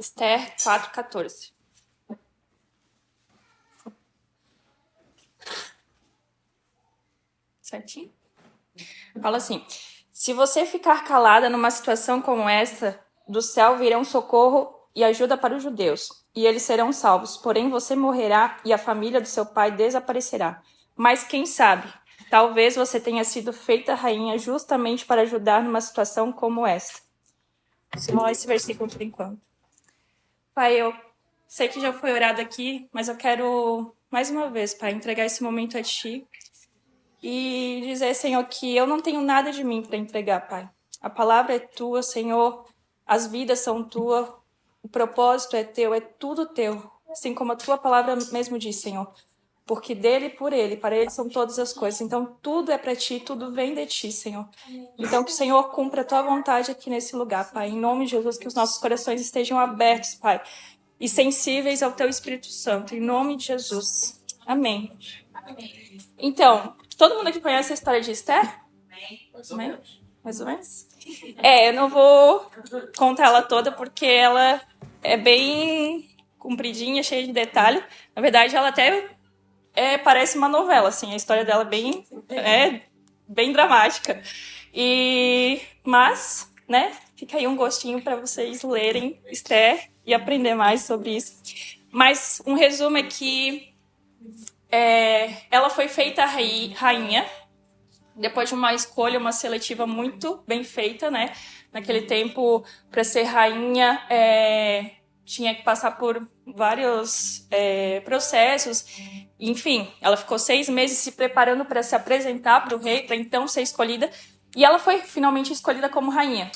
Esther 4:14. Certinho? Fala assim: se você ficar calada numa situação como essa, do céu virão socorro e ajuda para os judeus, e eles serão salvos. Porém, você morrerá e a família do seu pai desaparecerá. Mas quem sabe, talvez você tenha sido feita rainha justamente para ajudar numa situação como esta. Só esse versículo por enquanto. Pai, eu sei que já foi orado aqui, mas eu quero, mais uma vez, Pai, entregar esse momento a Ti e dizer, Senhor, que eu não tenho nada de mim para entregar, Pai. A palavra é Tua, Senhor, as vidas são Tuas, o propósito é Teu, é tudo Teu. Assim como a Tua palavra mesmo diz, Senhor. Porque dele, por ele, para ele são todas as coisas. Então, tudo é para Ti, tudo vem de Ti, Senhor. Então, que o Senhor cumpra a Tua vontade aqui nesse lugar, Pai. Em nome de Jesus, que os nossos corações estejam abertos, Pai, e sensíveis ao Teu Espírito Santo. Em nome de Jesus. Amém. Então, todo mundo aqui conhece a história de Esther? Amém? Mais ou menos? Eu não vou contar ela toda, porque ela é bem compridinha, cheia de detalhe. Na verdade, ela até parece uma novela, assim, a história dela é bem dramática. Mas, né, fica aí um gostinho para vocês lerem Esther e aprender mais sobre isso. Mas um resumo é que ela foi feita rainha depois de uma escolha, uma seletiva muito bem feita, né? Naquele tempo, para ser rainha, tinha que passar por vários processos. Enfim, ela ficou 6 meses se preparando para se apresentar para o rei, para então ser escolhida. E ela foi finalmente escolhida como rainha.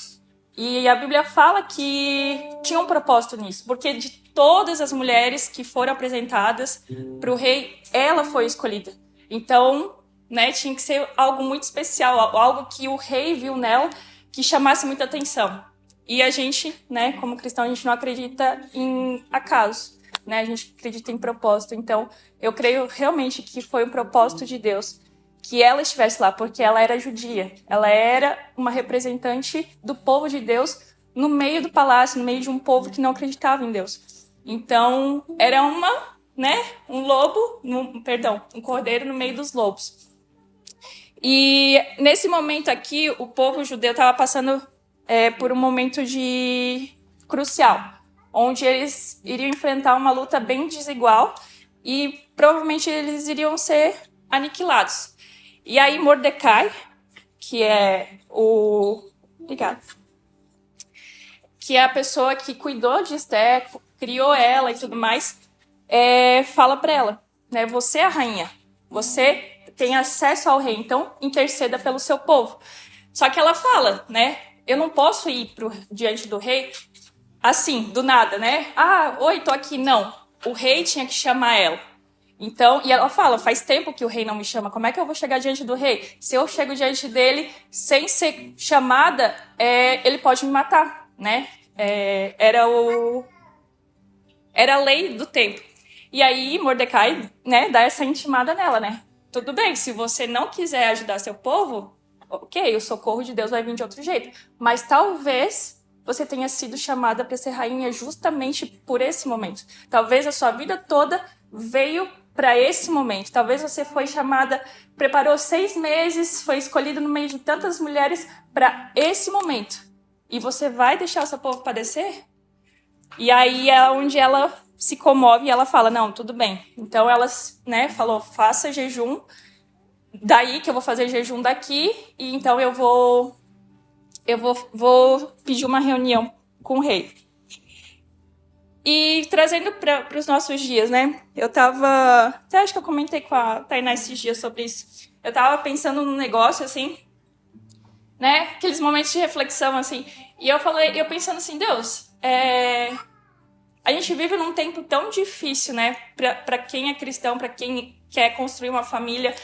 E a Bíblia fala que tinha um propósito nisso, porque de todas as mulheres que foram apresentadas para o rei, ela foi escolhida. Então, né, tinha que ser algo muito especial, algo que o rei viu nela, que chamasse muita atenção. E a gente, né, como cristão, a gente não acredita em acaso, né? A gente acredita em propósito. Então, eu creio realmente que foi um propósito de Deus que ela estivesse lá, porque ela era judia. Ela era uma representante do povo de Deus no meio do palácio, no meio de um povo que não acreditava em Deus. Então, era um cordeiro no meio dos lobos. E nesse momento aqui, o povo judeu estava passando por um momento crucial, onde eles iriam enfrentar uma luta bem desigual e provavelmente eles iriam ser aniquilados. E aí Mordecai, que é que é a pessoa que cuidou de Esther, criou ela e tudo mais, fala para ela, né? Você é a rainha, você tem acesso ao rei, então interceda pelo seu povo. Só que ela fala, né? Eu não posso ir diante do rei assim, do nada, né? Oi, tô aqui. Não, o rei tinha que chamar ela. Então, e ela fala, faz tempo que o rei não me chama, como é que eu vou chegar diante do rei? Se eu chego diante dele sem ser chamada, ele pode me matar, né? Era a lei do tempo. E aí Mordecai, né, dá essa intimada nela, né? Tudo bem, se você não quiser ajudar seu povo, ok, o socorro de Deus vai vir de outro jeito. Mas talvez você tenha sido chamada para ser rainha justamente por esse momento. Talvez a sua vida toda veio para esse momento. Talvez você foi chamada, preparou 6 meses, foi escolhida no meio de tantas mulheres para esse momento. E você vai deixar o seu povo padecer? E aí é onde ela se comove e ela fala, não, tudo bem. Então ela, né, falou, faça jejum, daí que eu vou fazer jejum daqui, e então eu vou pedir uma reunião com o rei. E trazendo para os nossos dias, né? Eu tava... Até acho que eu comentei com a Tainá esses dias sobre isso. Eu tava pensando num negócio, assim, né? Aqueles momentos de reflexão, assim. E eu pensando assim, Deus, a gente vive num tempo tão difícil, né? Para quem é cristão, para quem quer construir uma família.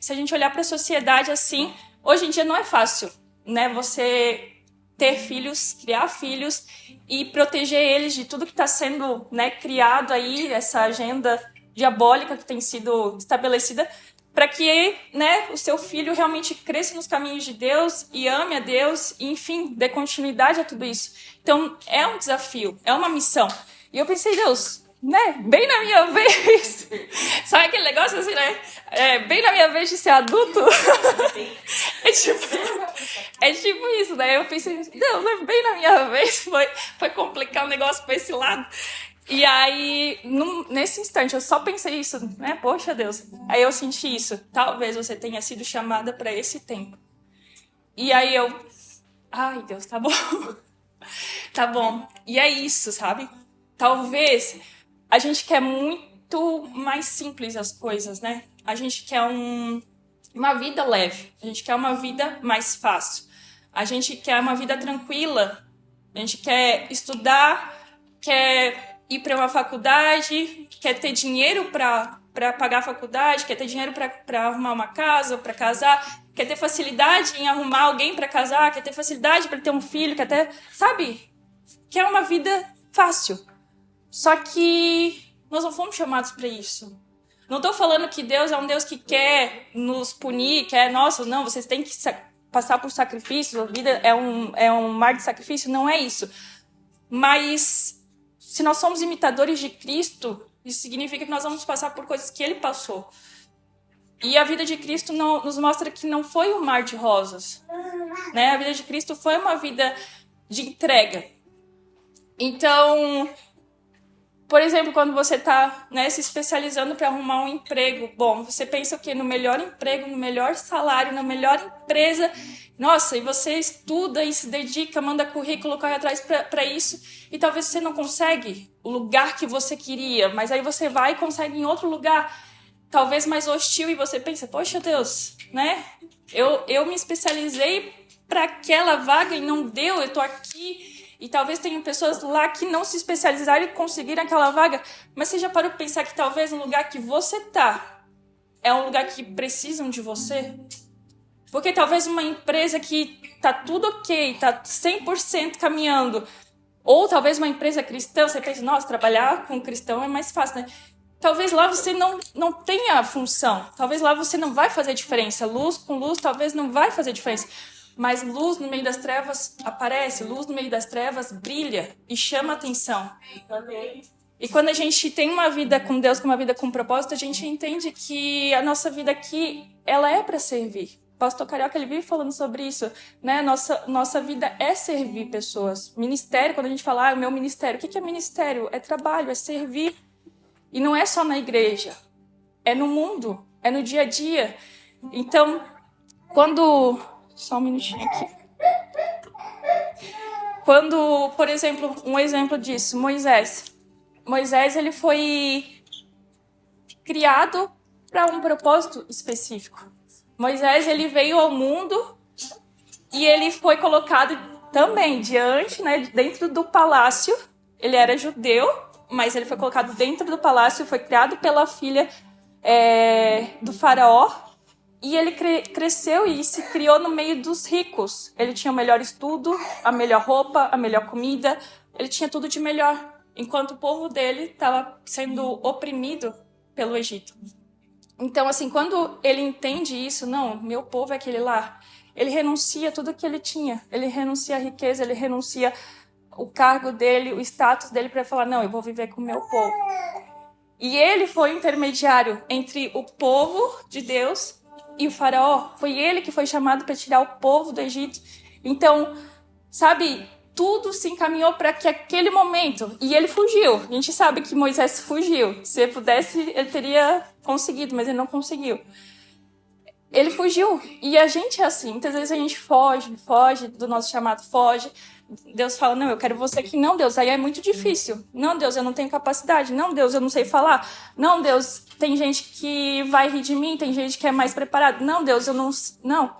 Se a gente olhar para a sociedade assim, hoje em dia não é fácil, né? Você ter filhos, criar filhos e proteger eles de tudo que está sendo, né, criado aí, essa agenda diabólica que tem sido estabelecida para que, né, o seu filho realmente cresça nos caminhos de Deus e ame a Deus e, enfim, dê continuidade a tudo isso. Então, é um desafio, é uma missão. E eu pensei, Deus, né, bem na minha vez. Sabe aquele negócio assim, né? Bem na minha vez de ser adulto. É tipo isso, né? Eu pensei, Deus, né, bem na minha vez. Foi complicar o negócio para esse lado. E aí, nesse instante, eu só pensei isso, né? Poxa, Deus. Aí eu senti isso. Talvez você tenha sido chamada para esse tempo. E aí ai, Deus, tá bom. Tá bom. E é isso, sabe? Talvez a gente quer muito mais simples as coisas, né? A gente quer uma vida leve. A gente quer uma vida mais fácil. A gente quer uma vida tranquila. A gente quer estudar, quer ir para uma faculdade, quer ter dinheiro para pagar a faculdade, quer ter dinheiro para arrumar uma casa, para casar, quer ter facilidade em arrumar alguém para casar, quer ter facilidade para ter um filho, quer ter, sabe? Quer uma vida fácil. Só que nós não fomos chamados para isso. Não estou falando que Deus é um Deus que quer nos punir, nossa, não, vocês têm que passar por sacrifícios, a vida é um mar de sacrifício, não é isso. Mas se nós somos imitadores de Cristo, isso significa que nós vamos passar por coisas que Ele passou. E a vida de Cristo nos mostra que não foi um mar de rosas, né? A vida de Cristo foi uma vida de entrega. Então, por exemplo, quando você está, né, se especializando para arrumar um emprego, bom, você pensa o quê? No melhor emprego, no melhor salário, na melhor empresa. Nossa, e você estuda e se dedica, manda currículo, corre atrás para isso, e talvez você não consegue o lugar que você queria, mas aí você vai e consegue em outro lugar, talvez mais hostil, e você pensa, poxa Deus, né? Eu me especializei para aquela vaga e não deu, eu tô aqui. E talvez tenham pessoas lá que não se especializaram e conseguiram aquela vaga. Mas você já parou para pensar que talvez no lugar que você tá é um lugar que precisam de você? Porque talvez uma empresa que tá tudo ok, tá 100% caminhando, ou talvez uma empresa cristã, você pensa, nossa, trabalhar com cristão é mais fácil, né? Talvez lá você não tenha função. Talvez lá você não vai fazer diferença. Luz com luz talvez não vai fazer diferença. Mas luz no meio das trevas aparece, luz no meio das trevas brilha e chama atenção. E quando a gente tem uma vida com Deus, uma vida com propósito, a gente entende que a nossa vida aqui, ela é para servir. O pastor Carioca, ele vive falando sobre isso, né? Nossa vida é servir pessoas. Ministério, quando a gente fala, o meu ministério, o que é ministério? É trabalho, é servir. E não é só na igreja, é no mundo, é no dia a dia. Então, quando... Só um minutinho aqui. Quando, por exemplo, um exemplo disso, Moisés. Moisés, ele foi criado para um propósito específico. Moisés, ele veio ao mundo e ele foi colocado também diante, né, dentro do palácio. Ele era judeu, mas ele foi colocado dentro do palácio, foi criado pela filha do faraó. E ele cresceu e se criou no meio dos ricos. Ele tinha o melhor estudo, a melhor roupa, a melhor comida. Ele tinha tudo de melhor. Enquanto o povo dele estava sendo oprimido pelo Egito. Então, assim, quando ele entende isso, não, meu povo é aquele lá. Ele renuncia tudo que ele tinha. Ele renuncia a riqueza, ele renuncia o cargo dele, o status dele para falar, não, eu vou viver com o meu povo. E ele foi o intermediário entre o povo de Deus e o faraó. Foi ele que foi chamado para tirar o povo do Egito. Então, sabe, tudo se encaminhou para que aquele momento... E ele fugiu. A gente sabe que Moisés fugiu. Se ele pudesse, ele teria conseguido, mas ele não conseguiu. Ele fugiu. E a gente é assim. Muitas vezes a gente foge do nosso chamado, foge. Deus fala, não, eu quero você aqui. Não, Deus, aí é muito difícil. Não, Deus, eu não tenho capacidade. Não, Deus, eu não sei falar. Não, Deus, tem gente que vai rir de mim, tem gente que é mais preparada. Não, Deus, eu não... Não.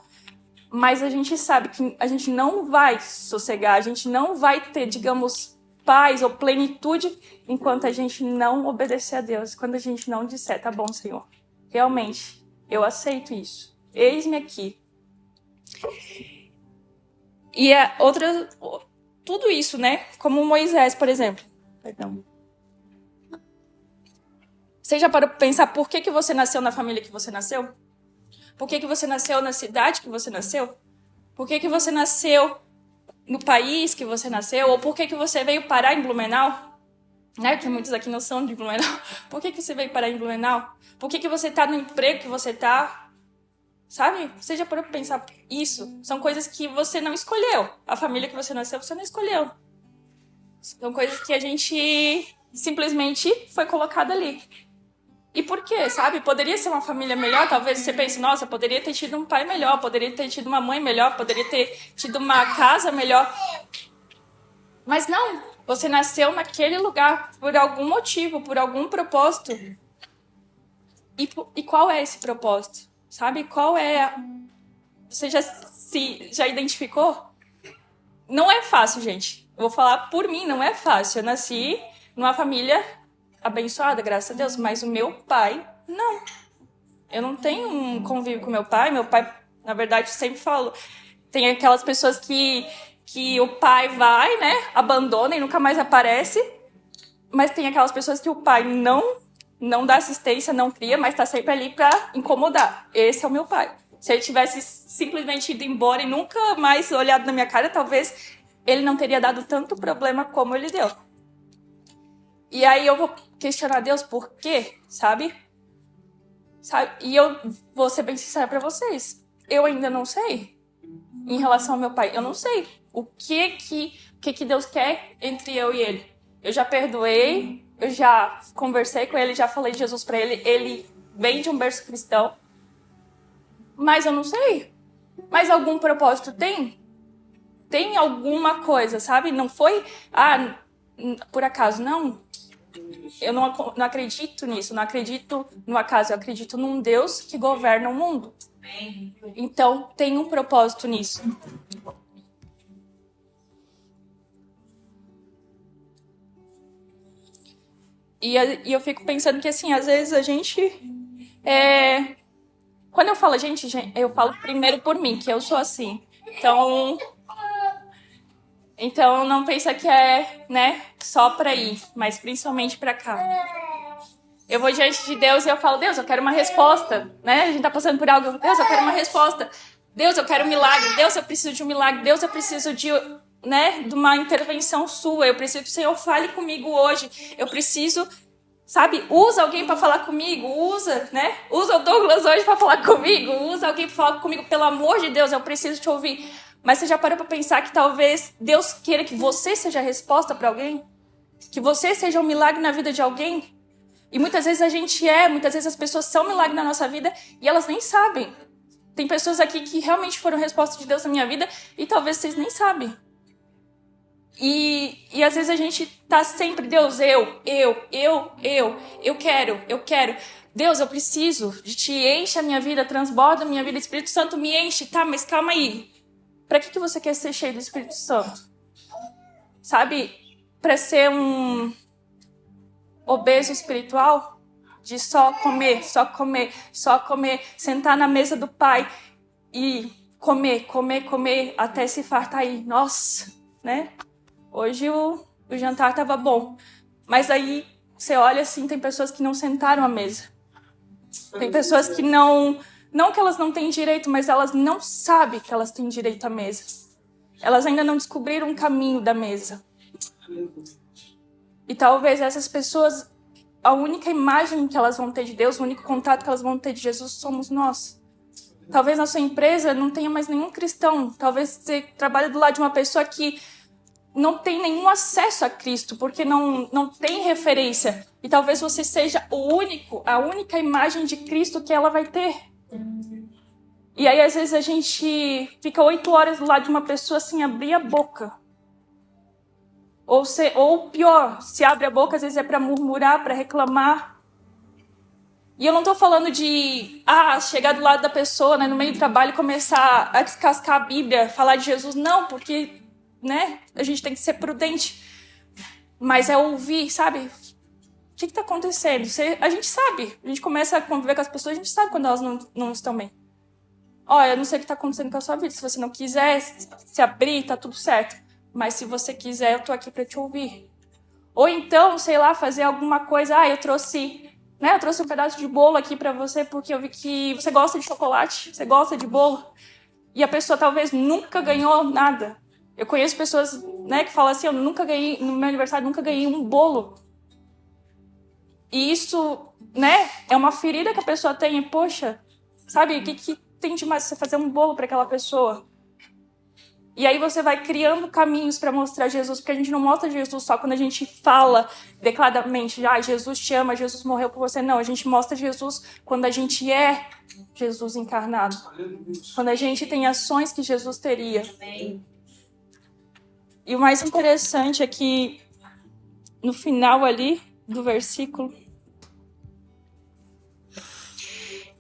Mas a gente sabe que a gente não vai sossegar, a gente não vai ter, digamos, paz ou plenitude enquanto a gente não obedecer a Deus, quando a gente não disser, tá bom, Senhor, realmente, eu aceito isso. Eis-me aqui. E tudo isso, né? Como Moisés, por exemplo. Perdão. Você já parou para pensar por que você nasceu na família que você nasceu? Por que você nasceu na cidade que você nasceu? Por que você nasceu no país que você nasceu? Ou por que você veio parar em Blumenau? Né? Que muitos aqui não são de Blumenau. Por que você veio parar em Blumenau? Por que você tá no emprego que você tá? Sabe? Você já parou pra pensar isso? São coisas que você não escolheu. A família que você nasceu, você não escolheu. São coisas que a gente simplesmente foi colocada ali. E por quê, sabe? Poderia ser uma família melhor, talvez você pense, nossa, poderia ter tido um pai melhor, poderia ter tido uma mãe melhor, poderia ter tido uma casa melhor. Mas não, você nasceu naquele lugar por algum motivo, por algum propósito. E qual é esse propósito? Sabe? Qual é... Você já identificou? Não é fácil, gente. Eu vou falar por mim, não é fácil. Eu nasci numa família abençoada, graças a Deus, mas o meu pai, não. Eu não tenho um convívio com meu pai. Meu pai, na verdade, sempre falo, tem aquelas pessoas que o pai vai, né, abandona e nunca mais aparece, mas tem aquelas pessoas que o pai não dá assistência, não cria, mas tá sempre ali pra incomodar. Esse é o meu pai. Se ele tivesse simplesmente ido embora e nunca mais olhado na minha cara, talvez ele não teria dado tanto problema como ele deu. E aí eu vou questionar Deus por quê, sabe? E eu vou ser bem sincera pra vocês. Eu ainda não sei. Em relação ao meu pai, eu não sei. O que Deus quer entre eu e ele. Eu já perdoei, eu já conversei com ele, já falei de Jesus pra ele. Ele vem de um berço cristão. Mas eu não sei. Mas algum propósito tem? Tem alguma coisa, sabe? Não foi, por acaso, não. Eu não acredito nisso, não acredito no acaso, eu acredito num Deus que governa o mundo. Então, tem um propósito nisso. E eu fico pensando que, assim, às vezes a gente... Quando eu falo gente, eu falo primeiro por mim, que eu sou assim. Então não pensa que é, né, só pra ir, mas principalmente pra cá. Eu vou diante de Deus e eu falo, Deus, eu quero uma resposta, né? A gente tá passando por algo, Deus, eu quero uma resposta. Deus, eu quero um milagre. Deus, eu preciso de um milagre. Deus, eu preciso de uma intervenção sua. Eu preciso que o Senhor fale comigo hoje. Eu preciso, sabe, usa alguém pra falar comigo. Usa o Douglas hoje pra falar comigo. Usa alguém pra falar comigo. Pelo amor de Deus, eu preciso te ouvir. Mas você já parou pra pensar que talvez Deus queira que você seja a resposta pra alguém? Que você seja um milagre na vida de alguém? E muitas vezes muitas vezes as pessoas são milagre na nossa vida e elas nem sabem. Tem pessoas aqui que realmente foram resposta de Deus na minha vida e talvez vocês nem sabem. E às vezes a gente tá sempre, Deus, eu quero. Deus, eu preciso de ti, enche a minha vida, transborda a minha vida, Espírito Santo me enche, tá, mas calma aí. Pra que você quer ser cheio do Espírito Santo? Sabe, pra ser um obeso espiritual? De só comer, sentar na mesa do Pai e comer até se fartar aí. Nossa, né? Hoje o jantar tava bom. Mas aí você olha assim, tem pessoas que não sentaram à mesa. Tem pessoas que não que elas não têm direito, mas elas não sabem que elas têm direito à mesa. Elas ainda não descobriram o caminho da mesa. E talvez essas pessoas, a única imagem que elas vão ter de Deus, o único contato que elas vão ter de Jesus somos nós. Talvez na sua empresa não tenha mais nenhum cristão. Talvez você trabalhe do lado de uma pessoa que não tem nenhum acesso a Cristo, porque não tem referência. E talvez você seja a única imagem de Cristo que ela vai ter. E aí, às vezes, a gente fica 8 horas do lado de uma pessoa sem abrir a boca. Ou pior, se abre a boca, às vezes é para murmurar, para reclamar. E eu não tô falando de chegar do lado da pessoa, né, no meio do trabalho e começar a descascar a Bíblia, falar de Jesus. Não, porque, né, a gente tem que ser prudente. Mas é ouvir, sabe? O que tá acontecendo? A gente sabe. A gente começa a conviver com as pessoas, a gente sabe quando elas não estão bem. Olha, eu não sei o que tá acontecendo com a sua vida. Se você não quiser se abrir, tá tudo certo. Mas se você quiser, eu tô aqui pra te ouvir. Ou então, sei lá, fazer alguma coisa. Eu trouxe né? Eu trouxe um pedaço de bolo aqui pra você porque eu vi que você gosta de chocolate, você gosta de bolo. E a pessoa talvez nunca ganhou nada. Eu conheço pessoas, né, que falam assim, eu nunca ganhei, no meu aniversário, nunca ganhei um bolo. E isso, né, é uma ferida que a pessoa tem. E, poxa, sabe, o que tem de mais você fazer um bolo para aquela pessoa? E aí você vai criando caminhos para mostrar Jesus, porque a gente não mostra Jesus só quando a gente fala declaradamente, Jesus te ama, Jesus morreu por você. Não, a gente mostra Jesus quando a gente é Jesus encarnado. Quando a gente tem ações que Jesus teria. E o mais interessante é que no final ali do versículo,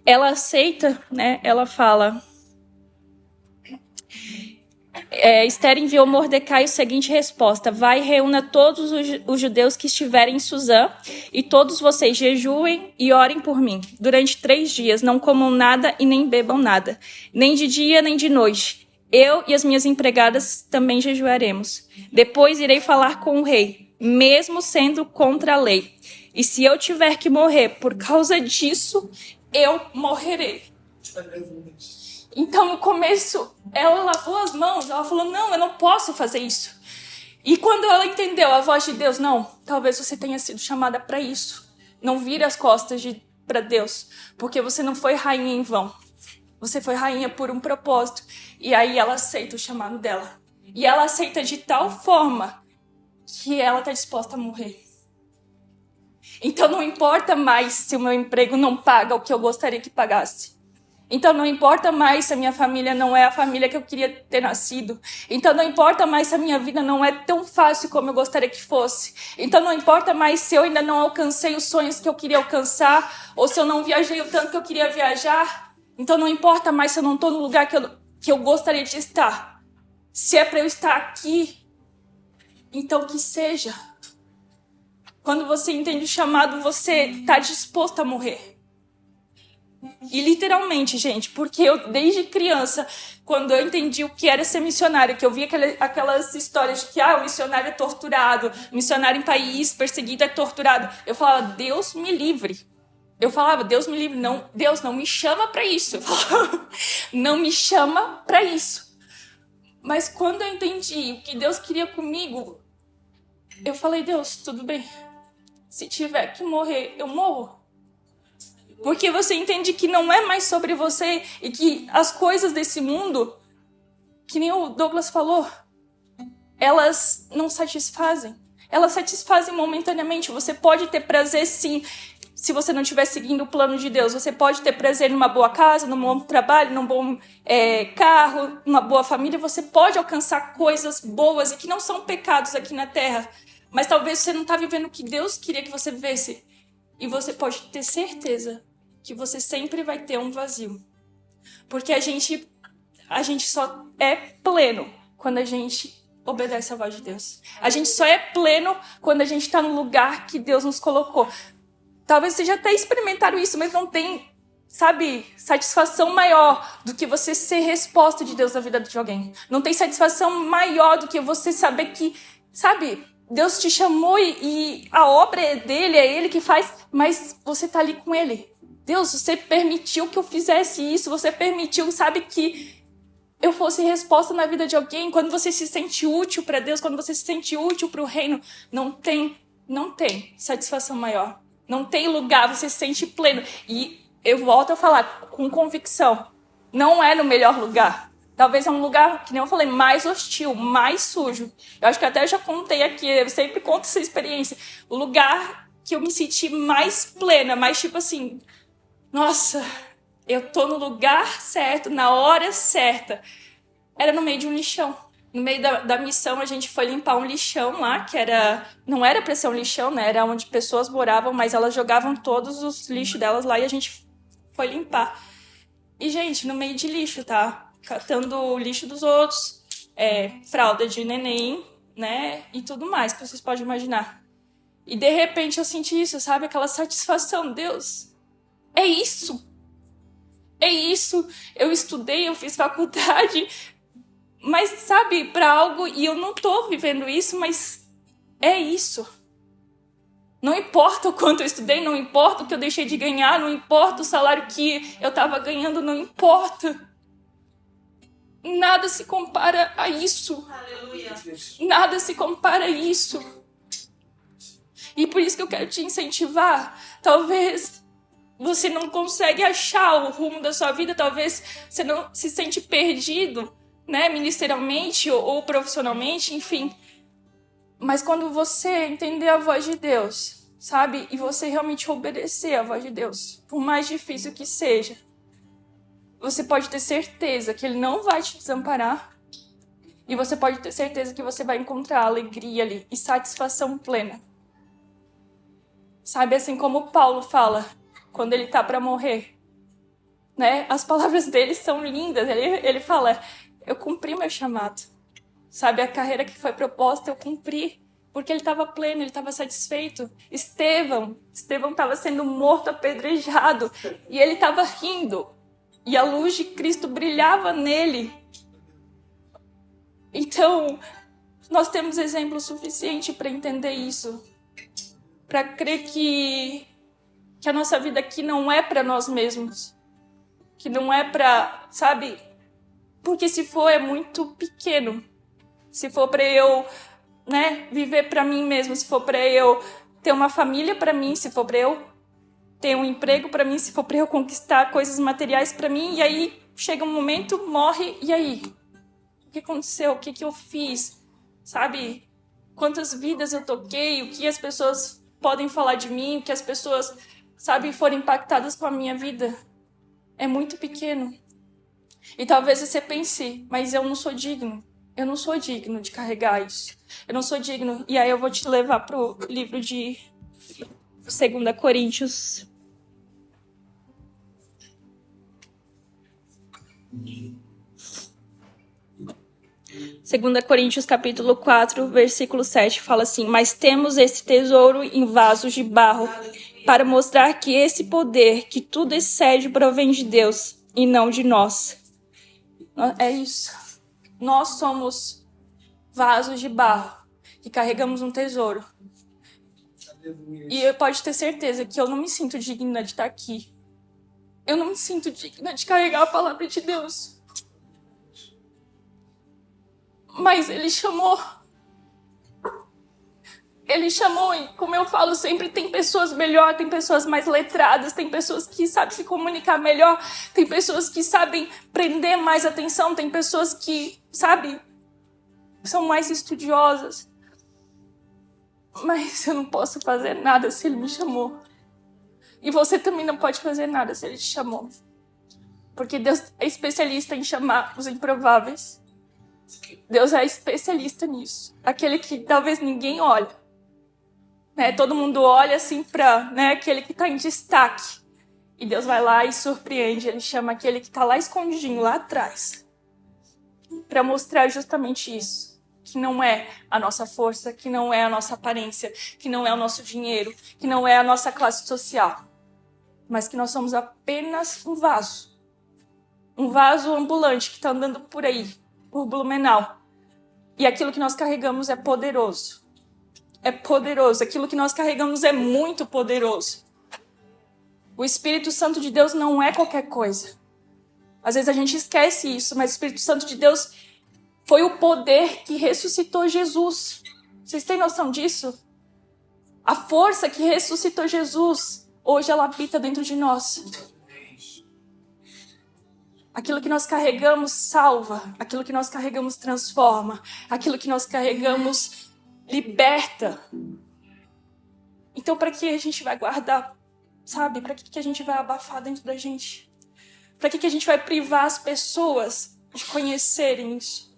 ela aceita, né? Ela fala... Esther enviou Mordecai a seguinte resposta: vai, reúna todos os judeus que estiverem em Suzã, e todos vocês jejuem e orem por mim. Durante 3 dias não comam nada e nem bebam nada, nem de dia nem de noite. Eu e as minhas empregadas também jejuaremos. Depois irei falar com o rei, mesmo sendo contra a lei. E se eu tiver que morrer por causa disso, eu morrerei. Então, no começo, ela lavou as mãos. Ela falou, não, eu não posso fazer isso. E quando ela entendeu a voz de Deus, não, talvez você tenha sido chamada para isso. Não vire as costas para Deus, porque você não foi rainha em vão. Você foi rainha por um propósito. E aí ela aceita o chamado dela. E ela aceita de tal forma que ela está disposta a morrer. Então, não importa mais se o meu emprego não paga o que eu gostaria que pagasse. Então não importa mais se a minha família não é a família que eu queria ter nascido. Então não importa mais se a minha vida não é tão fácil como eu gostaria que fosse. Então não importa mais se eu ainda não alcancei os sonhos que eu queria alcançar, ou se eu não viajei o tanto que eu queria viajar. Então não importa mais se eu não estou no lugar que eu gostaria de estar. Se é para eu estar aqui, então que seja. Quando você entende o chamado, você está disposto a morrer. E literalmente, gente, porque eu desde criança, quando eu entendi o que era ser missionário, que eu via aquelas histórias de que o missionário é torturado, missionário em país perseguido é torturado, eu falava, Deus me livre. Eu falava, Deus me livre, não, Deus não me chama para isso. Não me chama para isso. Mas quando eu entendi o que Deus queria comigo, eu falei, Deus, tudo bem. Se tiver que morrer, eu morro. Porque você entende que não é mais sobre você e que as coisas desse mundo, que nem o Douglas falou, elas não satisfazem. Elas satisfazem momentaneamente. Você pode ter prazer, sim, se você não estiver seguindo o plano de Deus. Você pode ter prazer numa boa casa, num bom trabalho, num bom carro, numa boa família. Você pode alcançar coisas boas e que não são pecados aqui na terra. Mas talvez você não está vivendo o que Deus queria que você vivesse. E você pode ter certeza que você sempre vai ter um vazio. Porque a gente só é pleno quando a gente obedece à voz de Deus. A gente só é pleno quando a gente está no lugar que Deus nos colocou. Talvez você já até experimentaram isso, mas não tem, sabe, satisfação maior do que você ser resposta de Deus na vida de alguém. Não tem satisfação maior do que você saber que, sabe, Deus te chamou e a obra é dele, é ele que faz, mas você tá ali com ele. Deus, você permitiu que eu fizesse isso, você permitiu, sabe, que eu fosse resposta na vida de alguém. Quando você se sente útil para Deus, quando você se sente útil para o reino, não tem satisfação maior. Não tem lugar, você se sente pleno. E eu volto a falar com convicção, não é no melhor lugar. Talvez é um lugar, que nem eu falei, mais hostil, mais sujo. Eu acho que até já contei aqui, eu sempre conto essa experiência. O lugar que eu me senti mais plena, mais tipo assim, nossa, eu tô no lugar certo, na hora certa. Era no meio de um lixão. No meio da missão, a gente foi limpar um lixão lá, que não era pra ser um lixão, né? Era onde pessoas moravam, mas elas jogavam todos os lixos delas lá e a gente foi limpar. E, gente, no meio de lixo, tá? Catando o lixo dos outros, fralda de neném, né? E tudo mais que vocês podem imaginar. E, de repente, eu senti isso, sabe? Aquela satisfação. Deus, é isso. É isso. Eu estudei, eu fiz faculdade, mas, sabe, para algo, e eu não tô vivendo isso, mas é isso. Não importa o quanto eu estudei, não importa o que eu deixei de ganhar, não importa o salário que eu estava ganhando, não importa. Nada se compara a isso. Aleluia. Nada se compara a isso. E por isso que eu quero te incentivar. Talvez você não consegue achar o rumo da sua vida, talvez você não se sente perdido, né, ministerialmente ou profissionalmente, enfim. Mas quando você entender a voz de Deus, sabe? E você realmente obedecer a voz de Deus, por mais difícil que seja, você pode ter certeza que Ele não vai te desamparar. E você pode ter certeza que você vai encontrar alegria ali e satisfação plena. Sabe, assim como Paulo fala quando ele tá para morrer, né? As palavras dele são lindas. Ele fala, eu cumpri meu chamado. Sabe, a carreira que foi proposta eu cumpri. Porque ele estava pleno, ele estava satisfeito. Estevão estava sendo morto, apedrejado. E ele estava rindo. E a luz de Cristo brilhava nele. Então, nós temos exemplo suficiente para entender isso. Para crer que a nossa vida aqui não é para nós mesmos. Que não é para, sabe? Porque se for, é muito pequeno. Se for para eu, né, viver para mim mesmo, se for para eu ter uma família para mim, se for para eu ter um emprego para mim, se for para eu conquistar coisas materiais para mim, e aí chega um momento, morre, e aí? O que aconteceu? O que eu fiz? Sabe? Quantas vidas eu toquei? O que as pessoas podem falar de mim? O que as pessoas, sabe, foram impactadas com a minha vida? É muito pequeno. E talvez você pense, mas eu não sou digno. Eu não sou digno de carregar isso. Eu não sou digno. E aí eu vou te levar pro livro de 2 Coríntios. Segunda Coríntios capítulo 4, versículo 7, fala assim: mas temos esse tesouro em vasos de barro, para mostrar que esse poder, que tudo excede, provém de Deus, e não de nós. É isso. Nós somos vasos de barro, que carregamos um tesouro. E eu pode ter certeza que eu não me sinto digna de estar aqui. Eu não me sinto digna de carregar a palavra de Deus. Mas Ele chamou. Ele chamou, e como eu falo sempre, tem pessoas melhor, tem pessoas mais letradas, tem pessoas que sabem se comunicar melhor, tem pessoas que sabem prender mais atenção, tem pessoas que, sabe, são mais estudiosas. Mas eu não posso fazer nada se Ele me chamou. E você também não pode fazer nada se Ele te chamou. Porque Deus é especialista em chamar os improváveis. Deus é especialista nisso. Aquele que talvez ninguém olhe. Né? Todo mundo olha assim para, né, aquele que está em destaque. E Deus vai lá e surpreende. Ele chama aquele que está lá escondidinho, lá atrás. Para mostrar justamente isso. Que não é a nossa força, que não é a nossa aparência, que não é o nosso dinheiro, que não é a nossa classe social. Mas que nós somos apenas um vaso. Um vaso ambulante que está andando por aí. Por Blumenau. E aquilo que nós carregamos é poderoso. É poderoso. Aquilo que nós carregamos é muito poderoso. O Espírito Santo de Deus não é qualquer coisa. Às vezes a gente esquece isso, mas o Espírito Santo de Deus foi o poder que ressuscitou Jesus. Vocês têm noção disso? A força que ressuscitou Jesus, hoje ela habita dentro de nós. Aquilo que nós carregamos salva, aquilo que nós carregamos transforma, aquilo que nós carregamos liberta. Então, para que a gente vai guardar, sabe? Para que a gente vai abafar dentro da gente? Para que a gente vai privar as pessoas de conhecerem isso?